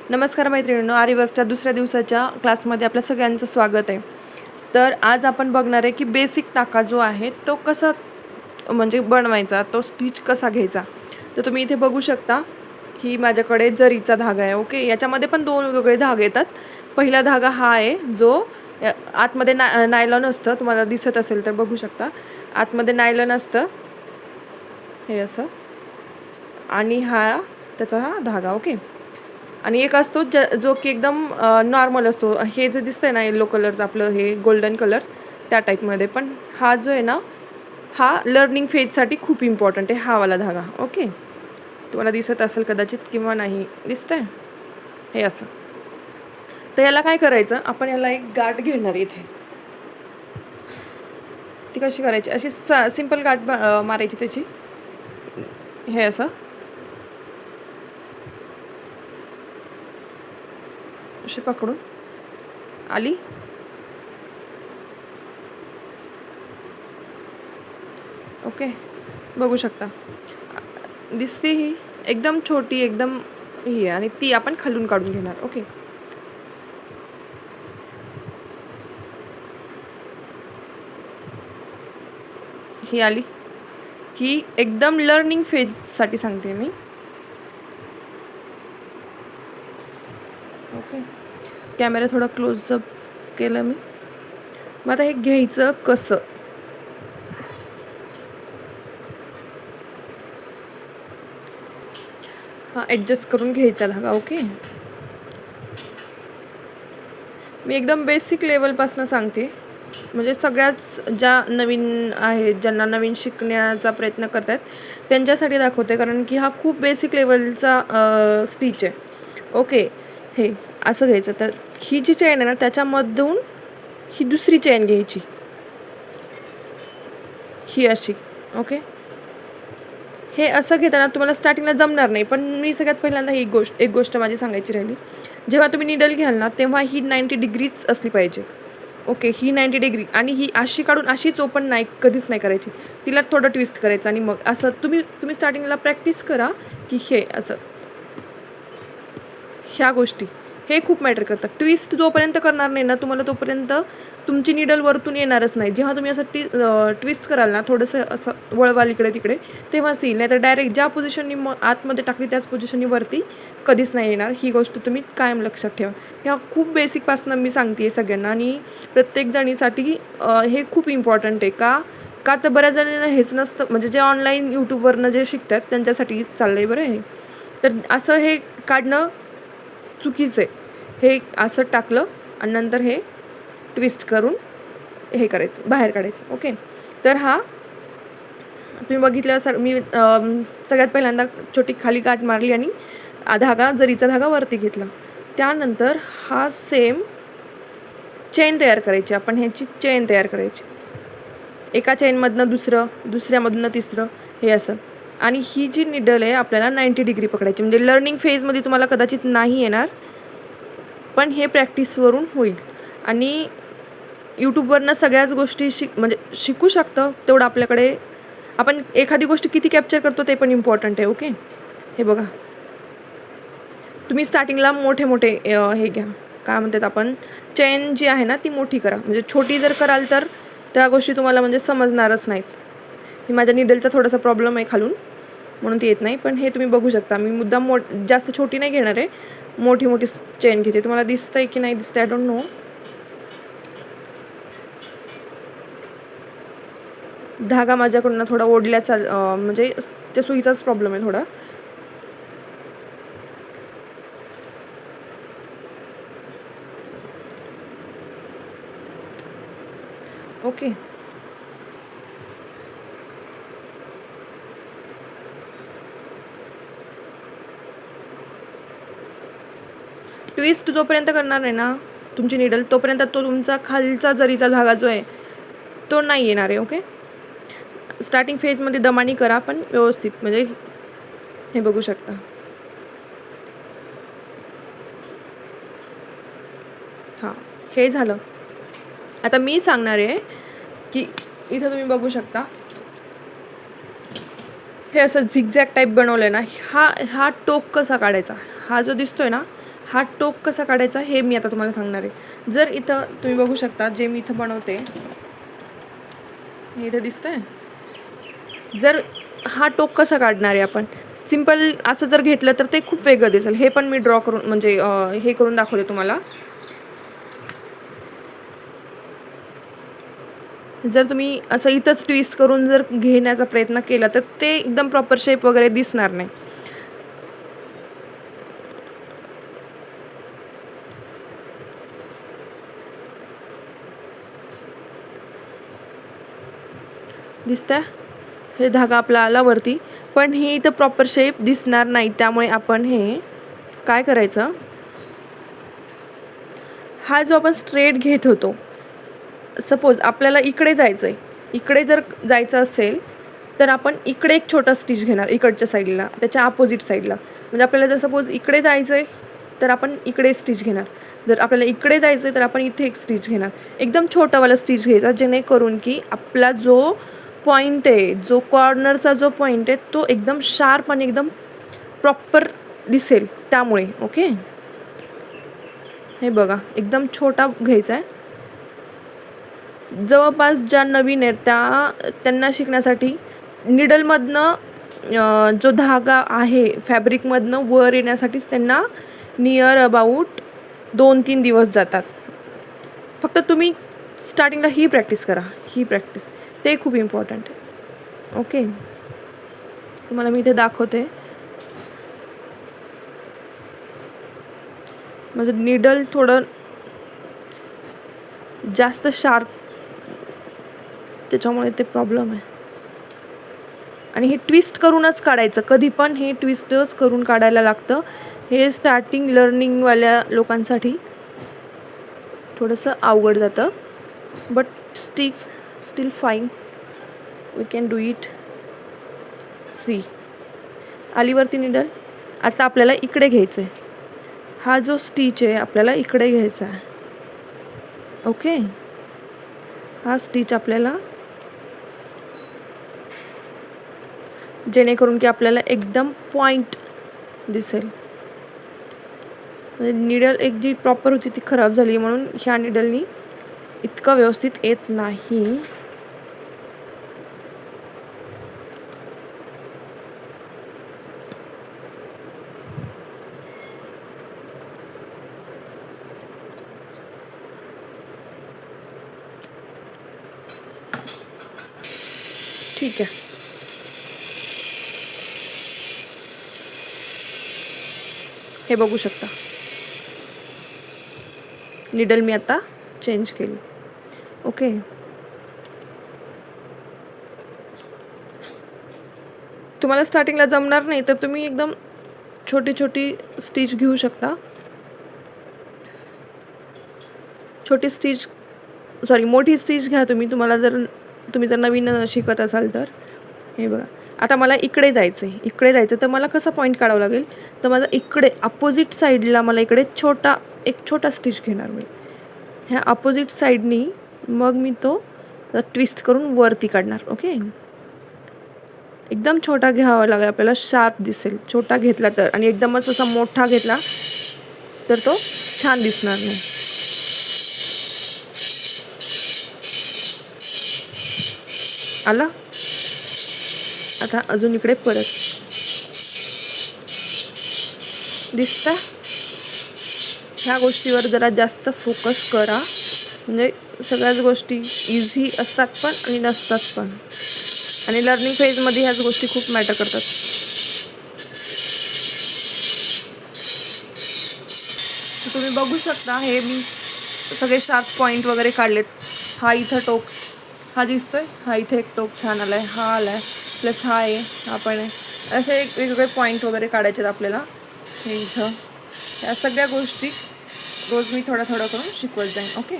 नमस्कार मैत्रिणींनो, आरीवर्कच्या दुसऱ्या दिवसाच्या क्लासमध्ये आपल्या सगळ्यांचं स्वागत आहे. तर आज आपण बघणार आहे की बेसिक टाका जो आहे तो कसा म्हणजे बनवायचा, तो स्टिच कसा घ्यायचा. तर तुम्ही इथे बघू शकता की माझ्याकडे जरीचा धागा आहे. ओके, याच्यामध्ये पण दोन वेगवेगळे धागे येतात. पहिला धागा हा आहे जो आतमध्ये नायलॉन असतं, तुम्हाला दिसत असेल तर बघू शकता. आतमध्ये नायलॉन असतं हे असं, आणि हा त्याचा हा धागा. ओके, आणि एक असतो जो की एकदम नॉर्मल असतो. हे जे दिसतंय ना येलो कलरचं, आपलं हे गोल्डन कलर त्या टाईपमध्ये. पण हा जो आहे ना, हा लर्निंग फेजसाठी खूप इम्पॉर्टंट आहे, हा वाला धागा. ओके, तुम्हाला दिसत असेल कदाचित किंवा नाही दिसतंय हे असं. तर याला काय करायचं, आपण याला एक गाठ घेणार इथे. ती कशी करायची, अशी सिंपल गाठ मारायची त्याची, हे असं अशी पकडून आली. ओके, बघू शकता दिसते ही एकदम छोटी, एकदम ही आहे, आणि ती आपण खालून काढून घेणार. ओके, ही आली. ही एकदम लर्निंग फेजसाठी सांगते मी. ओके, कॅमेरा थोडा क्लोजअप केलं मी. मग आता हे घ्यायचं कसं, हा ॲडजस्ट करून घ्यायचा धागा. ओके, मी एकदम बेसिक लेवलपासून सांगते, म्हणजे सगळ्याच ज्या नवीन आहेत, ज्यांना नवीन शिकण्याचा प्रयत्न करत आहेत त्यांच्यासाठी दाखवते, कारण की हा खूप बेसिक लेवलचा स्टिच आहे. ओके, हे असं घ्यायचं. तर ही जी चेन आहे ना, त्याच्यामधून ही दुसरी चेन घ्यायची, ही अशी. ओके, हे असं घेताना तुम्हाला स्टार्टिंगला जमणार नाही, पण मी सगळ्यात पहिल्यांदा एक गोष्ट माझी सांगायची राहिली. जेव्हा तुम्ही निडल घ्याल ना, तेव्हा ही 90 डिग्रीच असली पाहिजे. ओके, ही 90 डिग्री, आणि ही अशी काढून अशीच ओपन नाही, कधीच नाही करायची. तिला थोडं ट्विस्ट करायचं, आणि मग असं तुम्ही स्टार्टिंगला प्रॅक्टिस करा की हे असं, ह्या गोष्टी हे खूप मॅटर करतात. ट्विस्ट जोपर्यंत करणार नाही ना तुम्हाला, तोपर्यंत तुमची निडल वरतून येणारच नाही. जेव्हा तुम्ही असं ट्विस्ट कराल ना, थोडंसं असं वळवाल इकडे तिकडे, तेव्हाच येईल. नाही तर डायरेक्ट ज्या पोझिशननी आतमध्ये टाकली त्याच पोझिशननी वरती कधीच नाही येणार. ही गोष्ट तुम्ही कायम लक्षात ठेवा. ह्या खूप बेसिकपासून मी सांगते सगळ्यांना, आणि प्रत्येक जणीसाठी हे खूप इम्पॉर्टंट आहे. का तर बऱ्याच जणांना हेच नसतं, म्हणजे जे ऑनलाईन यूट्यूबवरनं जे शिकतात त्यांच्यासाठी चाललं आहे बरं हे. तर असं हे काढणं चुकीचं आहे. हे असं टाकलं आणि नंतर हे ट्विस्ट करून हे करायचं, बाहेर काढायचं. ओके, तर हा तुम्ही बघितलं सर, मी सगळ्यात पहिल्यांदा छोटी खाली गाठ मारली आणि धागा, जरीचा धागा वरती घेतला. त्यानंतर हा सेम चेन तयार करायची, आपण ह्याची चेन तयार करायची. एका चेनमधनं दुसऱ्यामधनं तिसरं, हे असं. आणि ही जी निडल आहे आपल्याला 90 डिग्री पकडायची, म्हणजे लर्निंग फेजमध्ये तुम्हाला कदाचित नाही येणार, पण हे प्रॅक्टिसवरून होईल. आणि यूट्यूबवरनं सगळ्याच गोष्टी म्हणजे शिकू शकतं. तेवढं आपल्याकडे आपण एखादी गोष्ट किती कॅप्चर करतो ते पण इम्पॉर्टंट आहे. ओके, हे बघा, तुम्ही स्टार्टिंगला मोठे हे घ्या, काय म्हणतात आपण, चेन जी आहे ना ती मोठी करा. म्हणजे छोटी जर कराल तर त्या गोष्टी तुम्हाला म्हणजे समजणारच नाहीत. ही माझ्या निडलचा थोडासा प्रॉब्लेम आहे खालून, म्हणून ती येत नाही. पण हे तुम्ही बघू शकता, मी मुद्दाम जास्त छोटी नाही घेणार आहे, मोठी चेन घेते. तुम्हाला दिसतंय की नाही दिसतंय, आय डोंट नो. धागा माझ्याकडून थोडा ओढल्याचा म्हणजे त्या सुईचाच प्रॉब्लेम आहे थोडा. ओके, ट्विस्ट जोपर्यंत करणार नाही ना तुमची निडल, तोपर्यंत तो तुमचा खालचा जरीचा धागा जो आहे तो नाही येणार आहे. ओके, स्टार्टिंग फेजमध्ये दमानी करा, पण व्यवस्थित. म्हणजे हे बघू शकता, हां हे झालं. आता मी सांगणार आहे की इथं तुम्ही बघू शकता, हे असं झिगझॅग टाईप बनवलं आहे ना, हा टोक कसा काढायचा. हा जो दिसतोय ना, हा टोक कसा काढायचा हे मी आता तुम्हाला सांगणार आहे. जर इथं तुम्ही बघू शकता, जे मी इथं बनवते हे इथं दिसतंय. जर हा टोक कसा काढणार आहे आपण, सिंपल असं जर घेतलं तर ते खूप वेगळं दिसेल. हे पण मी ड्रॉ करून म्हणजे हे करून दाखवते तुम्हाला. जर तुम्ही असं इथंच ट्विस्ट करून जर घेण्याचा प्रयत्न केला तर ते एकदम प्रॉपर शेप वगैरे दिसणार नाही. दिसतंय, हे धागा आपला आला वरती, पण हे इथं प्रॉपर शेप दिसणार नाही. त्यामुळे आपण हे काय करायचं, हा जो आपण स्ट्रेट घेत होतो, सपोज आपल्याला इकडे जायचं आहे, इकडे जर जायचं असेल तर आपण इकडे एक छोटा स्टिच घेणार, इकडच्या साईडला, त्याच्या अपोजिट साईडला. म्हणजे आपल्याला जर सपोज इकडे जायचं आहे तर आपण इकडे स्टिच घेणार, जर आपल्याला इकडे जायचं आहे तर आपण इथे एक स्टिच घेणार. एकदम छोटावाला स्टिच घ्यायचा, जेणेकरून की आपला जो पॉईंट आहे, जो कॉर्नरचा जो पॉईंट आहे तो एकदम शार्प आणि एकदम प्रॉपर दिसेल. त्यामुळे ओके, हे बघा एकदम छोटा घ्यायचा आहे. जवळपास ज्या नवीन आहेत त्यांना शिकण्यासाठी निडलमधनं जो धागा आहे फॅब्रिकमधनं वर येण्यासाठीच त्यांना नियर अबाउट 2-3 दिवस जातात. फक्त तुम्ही स्टार्टिंगला ही प्रॅक्टिस करा, ही प्रॅक्टिस ते खूप इम्पॉर्टंट आहे. ओके, तुम्हाला मी इथे दाखवते. माझं निडल थोडं जास्त शार्प, त्याच्यामुळे ते प्रॉब्लेम आहे. आणि हे ट्विस्ट करूनच काढायचं, कधी पण हे ट्विस्टच करून काढायला लागतं. हे स्टार्टिंग लर्निंगवाल्या लोकांसाठी थोडंसं अवघड जातं, but still fine, we can do it. See, आलीवरती निडल. आता आपल्याला इकडे घ्यायचं आहे, हा जो स्टिच आहे आपल्याला इकडे घ्यायचा आहे. ओके, हा स्टिच आपल्याला, जेणेकरून की आपल्याला एकदम पॉईंट दिसेल. म्हणजे निडल एक जी प्रॉपर होती ती खराब झाली, म्हणून ह्या निडलनी इतकं व्यवस्थित येत नाही. ठीक आहे, हे बघू शकता निडल मी आता चेंज केली. ओके, तुम्हाला स्टार्टिंगला जमणार नाही तर तुम्ही एकदम छोटी छोटी स्टिच घेऊ शकता. मोठी स्टिच घ्या तुम्ही जर नवीन शिकत असाल तर. हे बघा, आता मला इकडे जायचं तर मला कसा पॉईंट काढावा लागेल, तर माझा इकडे अपोजिट साईडला मला इकडे एक छोटा स्टिच घेणार मी. ह्या अपोजिट साईडनी मग मी तो ट्विस्ट करून वरती काढणार. ओके, एकदम छोटा घ्यावा लागेल आपल्याला, शार्प दिसेल. छोटा घेतला तर, आणि एकदमच असा मोठा घेतला तर तो छान दिसणार नाही. आला. आता अजून इकडे परत दिसतं. ह्या गोष्टीवर जरा जास्त फोकस करा, म्हणजे सगळ्याच गोष्टी इझी असतात पण आणि नसतात पण. आणि लर्निंग फेजमध्ये ह्याच गोष्टी खूप मॅटर करतात. तुम्ही बघू शकता, हे मी सगळे शार्प पॉईंट वगैरे काढलेत. हा इथं टोक हा दिसतोय, हा इथे एक टोक छान आलाय, हा आलाय, प्लस हा आहे, हा पण आहे. असे एक वेगवेगळे पॉईंट वगैरे काढायचे आहेत आपल्याला. हे इथं या सगळ्या गोष्टी रोज मी थोडं करून शिकवत जाईन. ओके.